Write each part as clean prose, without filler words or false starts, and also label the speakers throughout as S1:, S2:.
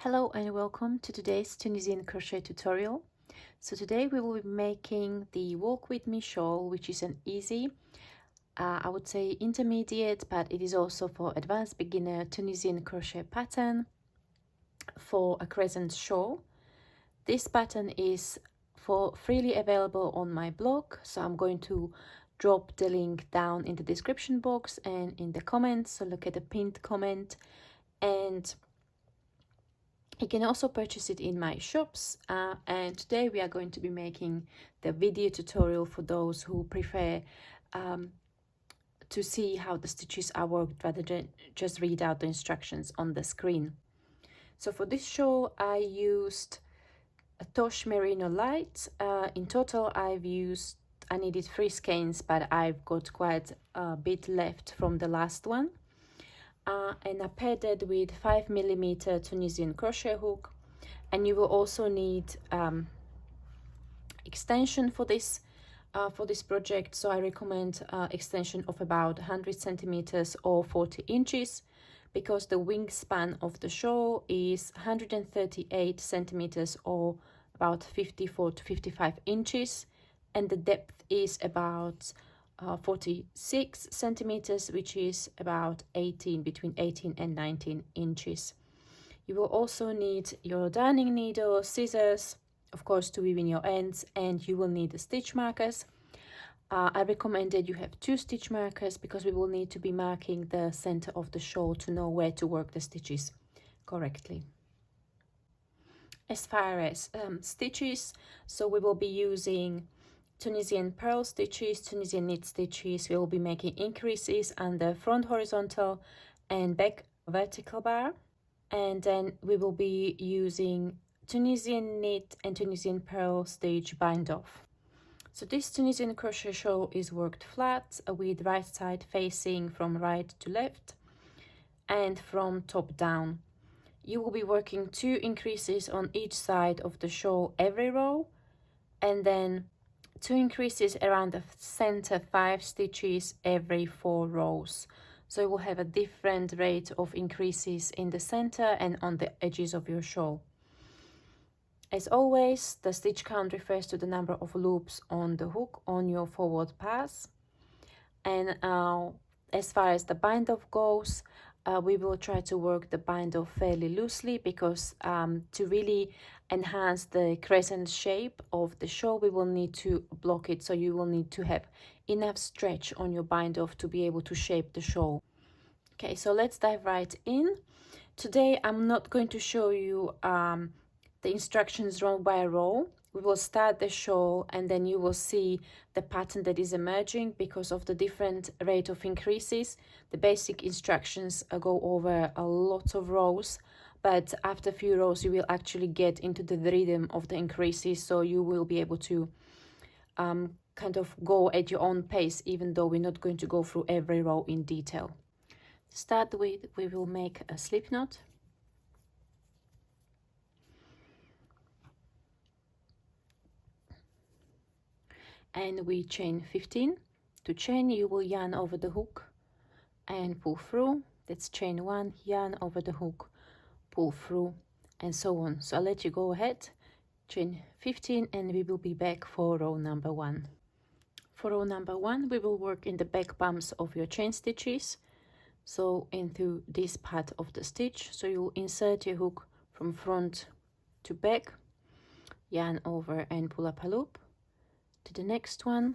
S1: Hello and welcome to today's Tunisian crochet tutorial. So today we will be making the Walk With Me shawl, which is an easy, I would say intermediate, but it is also for advanced beginner Tunisian crochet pattern for a crescent shawl. This pattern is freely available on my blog, so I'm going to drop the link down in the description box and in the comments, so look at the pinned comment. And you can also purchase it in my shops, and today we are going to be making the video tutorial for those who prefer to see how the stitches are worked rather than just read out the instructions on the screen. So for this shawl I used a Tosh Merino Light. In total I needed 3 skeins, but I've got quite a bit left from the last one. And I paired it with 5mm Tunisian crochet hook, and you will also need extension for this project. So I recommend extension of about 100 centimeters or 40 inches, because the wingspan of the shawl is 138 centimeters or about 54 to 55 inches, and the depth is about 46 centimeters, which is about between 18 and 19 inches. You will also need your darning needle, scissors, of course, to weave in your ends, and you will need the stitch markers. I recommend that you have 2 stitch markers, because we will need to be marking the center of the shawl to know where to work the stitches correctly. As far as stitches, so we will be using Tunisian purl stitches, Tunisian knit stitches. We will be making increases on the front horizontal and back vertical bar, and then we will be using Tunisian knit and Tunisian purl stitch bind off. So this Tunisian crochet shawl is worked flat with right side facing from right to left and from top down. You will be working 2 increases on each side of the shawl every row, and then 2 increases around the center, 5 stitches every 4 rows. So you will have a different rate of increases in the center and on the edges of your shawl. As always, the stitch count refers to the number of loops on the hook on your forward pass. And as far as the bind off goes, we will try to work the bind off fairly loosely, because to really enhance the crescent shape of the shawl, we will need to block it. So you will need to have enough stretch on your bind off to be able to shape the shawl. Okay, so let's dive right in. Today I'm not going to show you the instructions row by row. We will start the shawl and then you will see the pattern that is emerging because of the different rate of increases. The basic instructions go over a lot of rows, but after a few rows you will actually get into the rhythm of the increases, so you will be able to kind of go at your own pace, even though we're not going to go through every row in detail. To start with, we will make a slip knot. And we chain 15. To chain, you will yarn over the hook and pull through. That's chain 1, yarn over the hook, pull through, and so on. So I'll let you go ahead, chain 15, and we will be back for row number 1. For row number 1, we will work in the back bumps of your chain stitches, so into this part of the stitch. So you insert your hook from front to back, yarn over and pull up a loop to the next one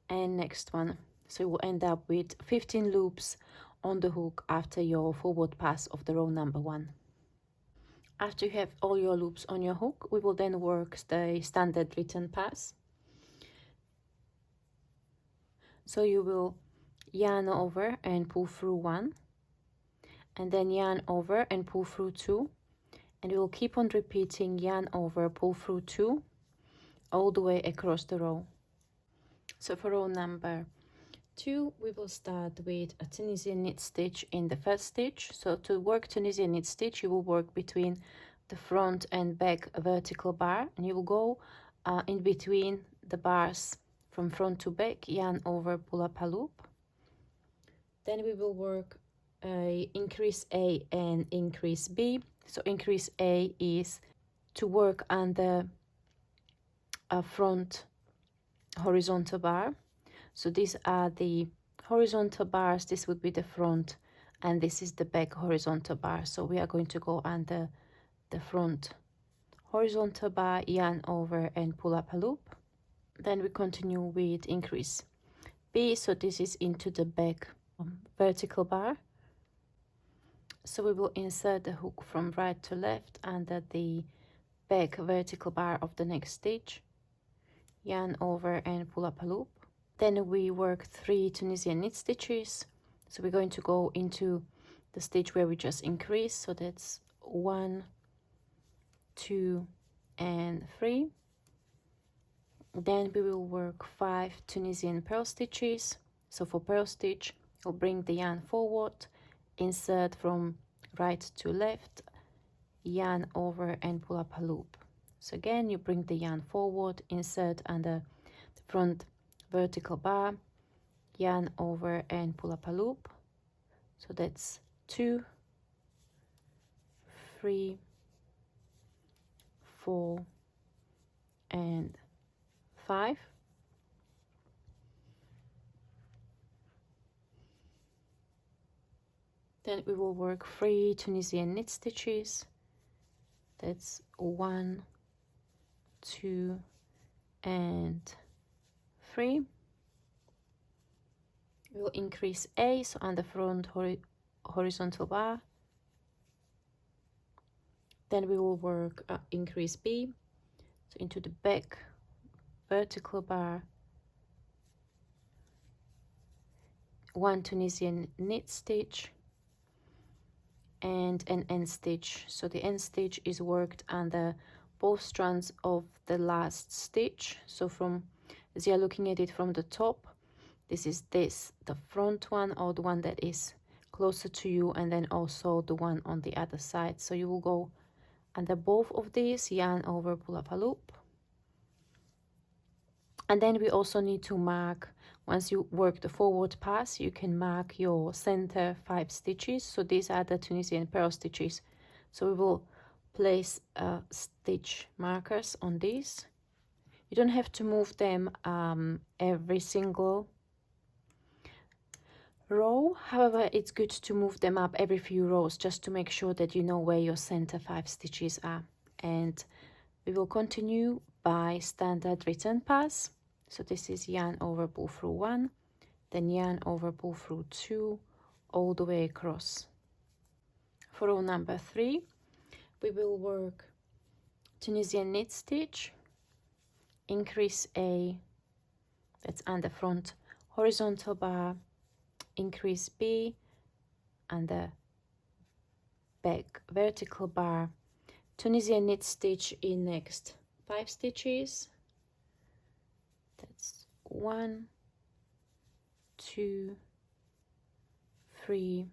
S1: and next one. So you will end up with 15 loops on the hook after your forward pass of the row number 1. After you have all your loops on your hook, we will then work the standard return pass. So you will yarn over and pull through 1, and then yarn over and pull through 2, and you will keep on repeating yarn over, pull through 2 all the way across the row. So for row number 2, we will start with a Tunisian knit stitch in the first stitch. So to work Tunisian knit stitch, you will work between the front and back vertical bar, and you will go in between the bars from front to back, yarn over, pull up a loop. Then we will work increase A and increase B. So increase A is to work on the front horizontal bar. So these are the horizontal bars, this would be the front, and this is the back horizontal bar. So we are going to go under the front horizontal bar, yarn over and pull up a loop. Then we continue with increase B, so this is into the back vertical bar. So we will insert the hook from right to left under the back vertical bar of the next stitch, yarn over and pull up a loop. Then we work 3 Tunisian knit stitches. So we're going to go into the stitch where we just increase, so that's 1, 2 and 3. Then we will work 5 Tunisian purl stitches. So for purl stitch, you'll bring the yarn forward, insert from right to left, yarn over and pull up a loop. So again, you bring the yarn forward, insert under the front vertical bar, yarn over and pull up a loop. So that's 2, 3, 4 and 5. Then we will work 3 Tunisian knit stitches. That's 1, 2 and 3. We'll increase A, so on the front horizontal bar. Then we will work increase B, so into the back vertical bar, 1 Tunisian knit stitch and an end stitch. So the end stitch is worked under both strands of the last stitch. So from, as you're looking at it from the top, this is the front one, or the one that is closer to you, and then also the one on the other side. So you will go under both of these, yarn over, pull up a loop. And then we also need to mark, once you work the forward pass, you can mark your center 5 stitches. So these are the Tunisian purl stitches. So we will place stitch markers on these. You don't have to move them every single row. However, it's good to move them up every few rows just to make sure that you know where your center 5 stitches are. And we will continue by standard return pass. So this is yarn over, pull through 1, then yarn over, pull through 2, all the way across. For row number 3, we will work Tunisian knit stitch, increase A, that's on the front horizontal bar, increase B, and the back vertical bar, Tunisian knit stitch in next 5 stitches. That's 1, 2, 3,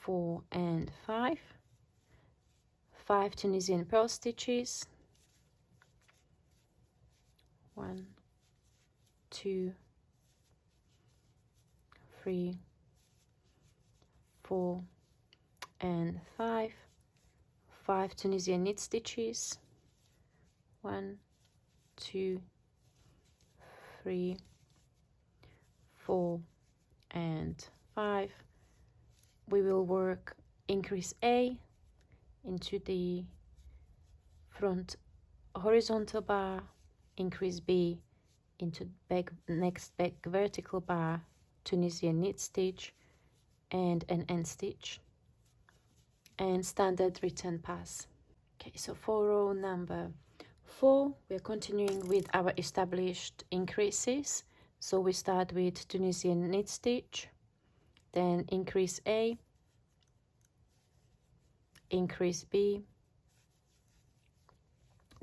S1: 4 and 5. 5 Tunisian purl stitches. 1, 2, 3, 4 and 5. 5 Tunisian knit stitches. 1, 2, 3, 4 and 5. We will work increase A into the front horizontal bar, increase B into next back vertical bar, Tunisian knit stitch and an end stitch, and standard return pass. Okay, so for row number 4, we're continuing with our established increases. So we start with Tunisian knit stitch, then increase A, increase B,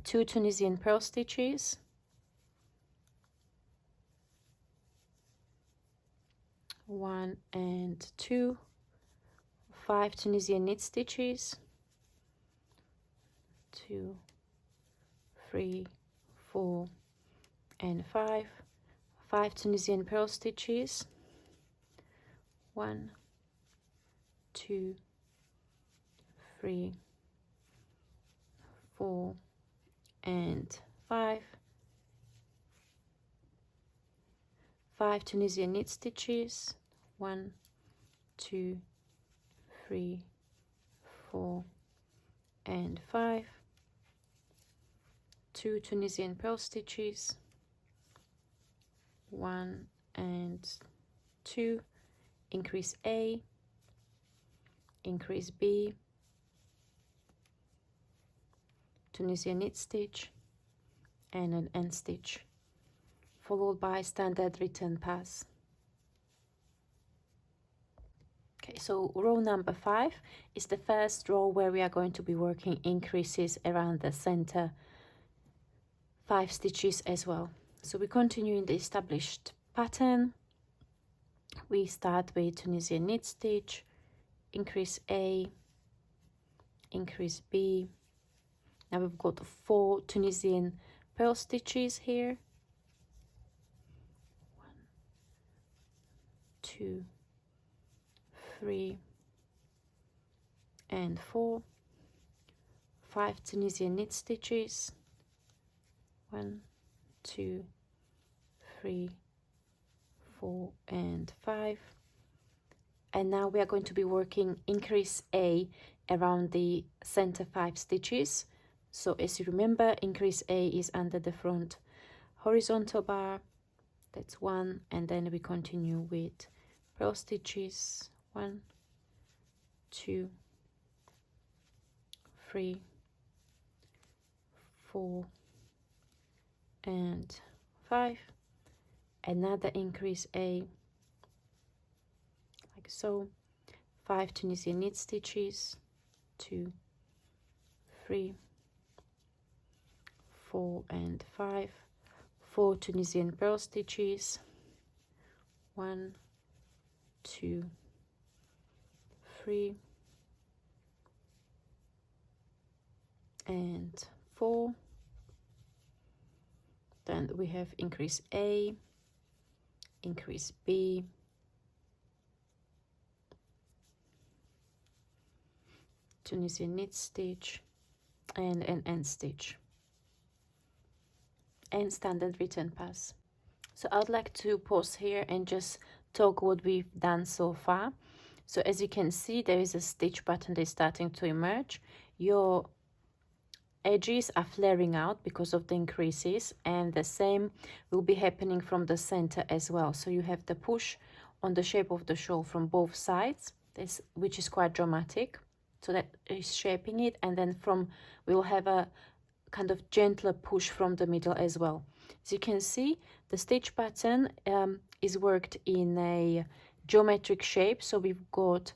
S1: 2 Tunisian purl stitches, 1 and 2, 5 Tunisian knit stitches, 2, 3, 4 and 5, 5 Tunisian purl stitches, 1, 2, 3, 4, and 5. 5 Tunisian knit stitches. 1, 2, 3, 4, and 5. 2 Tunisian purl stitches. 1 and 2. Increase A, increase B, Tunisian knit stitch, and an end stitch, followed by standard return pass. Okay, so row number 5 is the first row where we are going to be working increases around the center 5 stitches as well. So we continue in the established pattern. We start with Tunisian knit stitch, increase A, increase B. Now we've got 4 Tunisian purl stitches here. 1, 2, 3, and 4. 5 Tunisian knit stitches. 1, 2, 3, 4, and 5. And now we are going to be working increase A around the center 5 stitches. So as you remember, increase A is under the front horizontal bar. That's 1, and then we continue with purl stitches. 1, 2, 3, 4, and 5. Another increase A, like so. 5 Tunisian knit stitches. 2, 3, 4, and 5. 4 Tunisian purl stitches. 1, 2, 3, and 4. Then we have increase A, increase B, Tunisian knit stitch, and an end stitch, and standard return pass. So I'd like to pause here and just talk what we've done so far. So as you can see, there is a stitch pattern that is starting to emerge. Your edges are flaring out because of the increases, and the same will be happening from the center as well. So you have the push on the shape of the shawl from both sides, which is quite dramatic. So that is shaping it, and then we'll have a kind of gentler push from the middle as well. As you can see, the stitch pattern is worked in a geometric shape. So we've got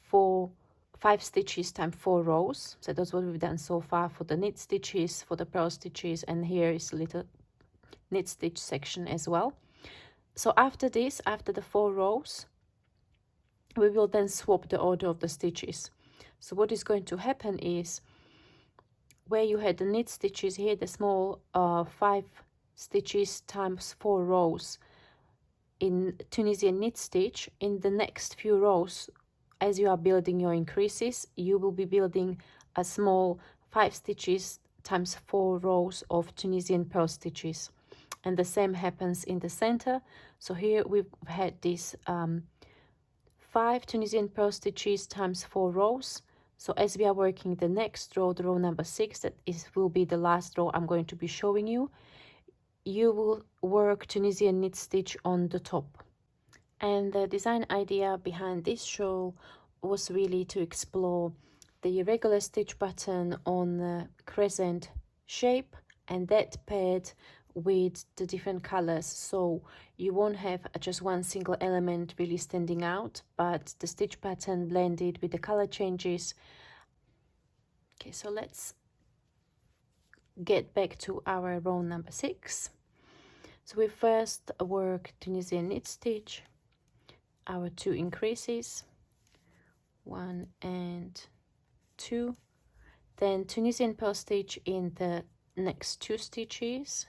S1: 5 stitches times 4 rows. So that's what we've done so far for the knit stitches, for the purl stitches, and here is a little knit stitch section as well. So after this, after the 4 rows, we will then swap the order of the stitches. So what is going to happen is, where you had the knit stitches here, the small 5 stitches times 4 rows in Tunisian knit stitch, in the next few rows, as you are building your increases, you will be building a small 5 stitches times 4 rows of Tunisian purl stitches. And the same happens in the center. So here we've had this 5 Tunisian purl stitches times 4 rows. So as we are working the next row, the row number 6, will be the last row I'm going to be showing you, you will work Tunisian knit stitch on the top. And the design idea behind this shawl was really to explore the irregular stitch pattern on the crescent shape, and that paired with the different colors, so you won't have just one single element really standing out, but the stitch pattern blended with the color changes. Okay, so let's get back to our row number 6. So we first work Tunisian knit stitch, our 2 increases, 1 and 2, then Tunisian purl stitch in the next 2 stitches,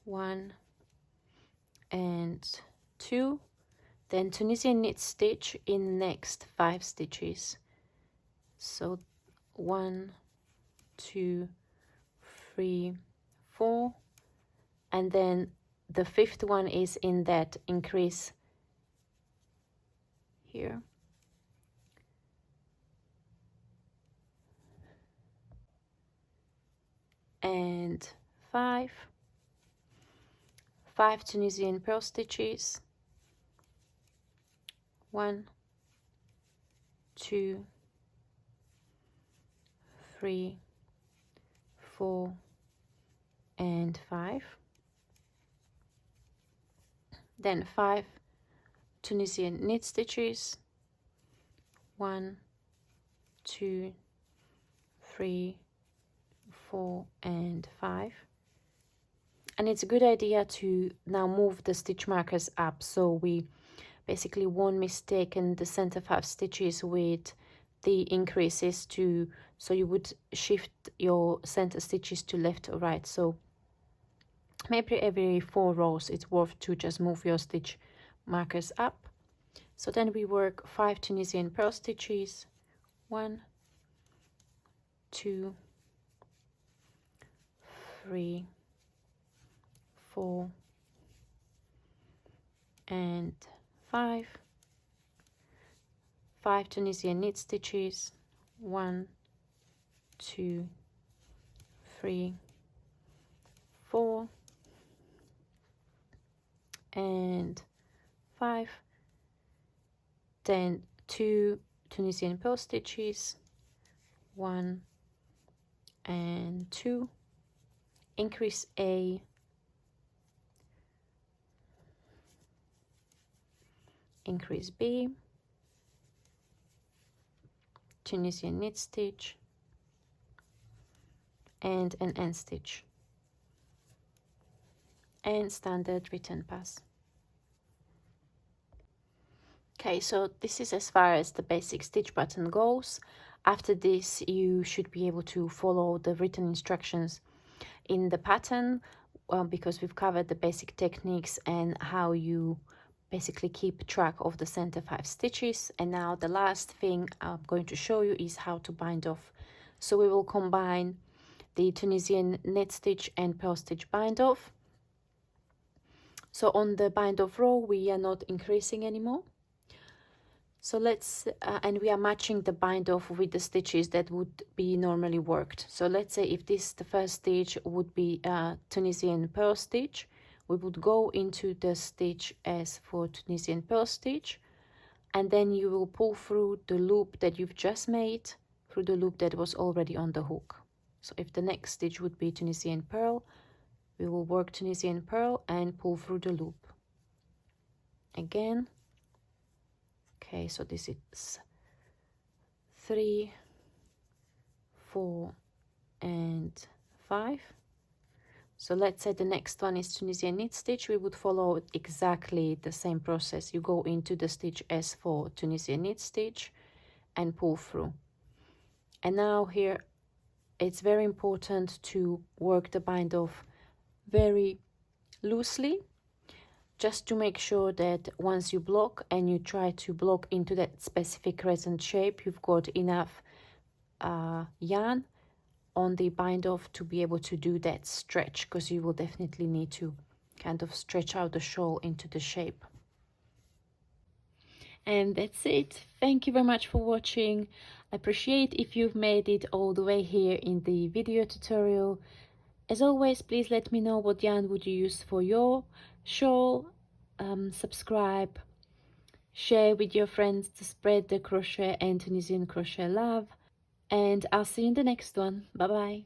S1: 1 and 2, then Tunisian knit stitch in next 5 stitches. So 1, 2, 3, 4, and then the 5th one is in that increase here. And 5 Tunisian purl stitches. 1, 2, 3, 4, and 5. Then 5 Tunisian knit stitches. 1, 2, 3, 4, and 5. And it's a good idea to now move the stitch markers up, so we basically won't mistake the center 5 stitches with the increases to, so you would shift your center stitches to left or right. So maybe every 4 rows it's worth to just move your stitch markers up. So then we work 5 Tunisian purl stitches. 1, 2, 3, 4, and 5. 5 Tunisian knit stitches. 1, 2, 3, 4, and 5. Then 2 Tunisian purl stitches. 1 and 2. Increase A, increase B, Tunisian knit stitch, and an end stitch, and standard return pass. Okay, so this is as far as the basic stitch pattern goes. After this, you should be able to follow the written instructions in the pattern, because we've covered the basic techniques and how you basically keep track of the center 5 stitches. And now the last thing I'm going to show you is how to bind off. So we will combine the Tunisian knit stitch and purl stitch bind off. So on the bind off row we are not increasing anymore. So let's and we are matching the bind off with the stitches that would be normally worked. So let's say if this the first stitch would be Tunisian purl stitch, we would go into the stitch as for Tunisian purl stitch, and then you will pull through the loop that you've just made through the loop that was already on the hook. So if the next stitch would be Tunisian purl, we will work Tunisian purl and pull through the loop again. Okay, so this is 3, 4, and 5. So let's say the next one is Tunisian knit stitch. We would follow exactly the same process. You go into the stitch as for Tunisian knit stitch and pull through. And now here it's very important to work the bind off very loosely, just to make sure that once you block and you try to block into that specific crescent shape, you've got enough yarn on the bind off to be able to do that stretch, because you will definitely need to kind of stretch out the shawl into the shape. And that's it. Thank you very much for watching. I appreciate if you've made it all the way here in the video tutorial. As always, please let me know what yarn would you use for your shawl. Subscribe, share with your friends to spread the crochet and Tunisian crochet love, and I'll see you in the next one. Bye bye.